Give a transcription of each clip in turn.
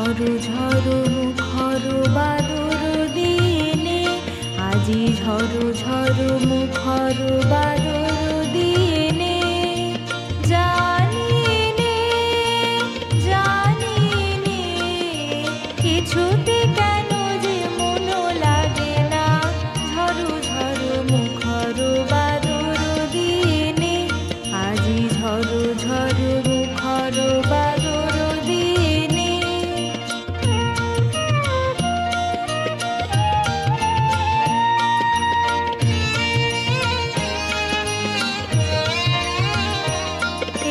ঝরো ঝরো মুখর বাদর দিনে, আজি ঝরো ঝরো মুখর বাদর দিনে। জানিনে জানিনে কিছুতে কেন যে মন লাগে না, ঝরো ঝরো মুখর বাদর দিনে, আজি ঝরো ঝরো মুখর বাদর দিনে।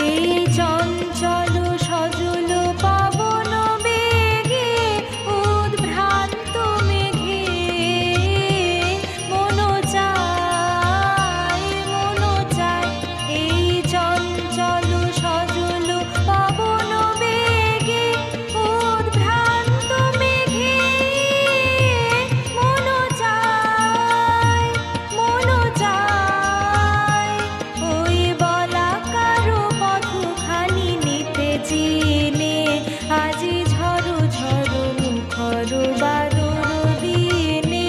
এই চঞ্চল সজল পবন বেগে, উদ্ভ্রান্ত মেঘে মন চায় মন চায়। এই চঞ্চল সজল পবন বেগে, উদ্ভ্রান্ত মেঘে মন চায় মন চায়। ওই বলাকার পথখানি নিতে চিনে, আজি ঝরো ঝরো মুখর বাদর দিনে,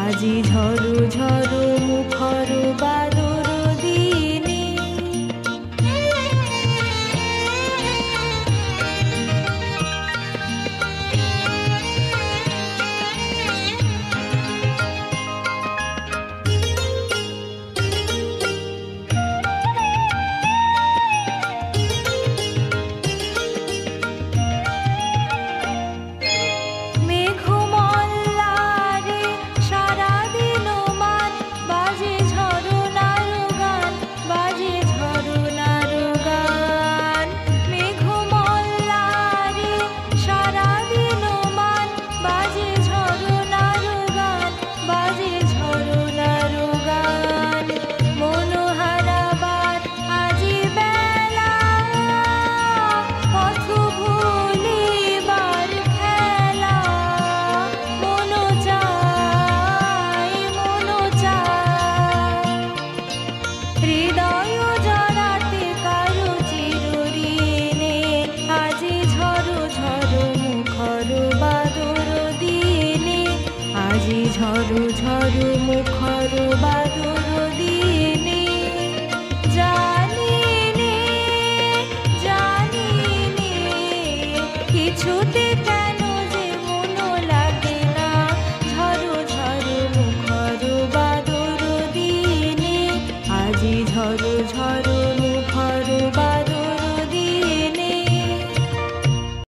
আজি ঝরো ঝরো মুখর বাদর দিনে। মেঘমল্লারে সারাদিন মান, বাজে ঝরনার গান, বাজে ঝরনার গান। মেঘমল্লারে সারাদিন মান, বাজে ঝরনার গান, বাজে ঝরনার গান। মনোহারাবার আজি বেলা, পথ ভুলিবার খেলা, মন চায় মন চায়। হৃদয় জড়াতে কারো চিরঋণে, আজি ঝরো ঝরো মুখর বাদর দিনে, আজি ঝরো ঝরো মুখর বাদর দিনে। জানিনে জানিনে কিছুতে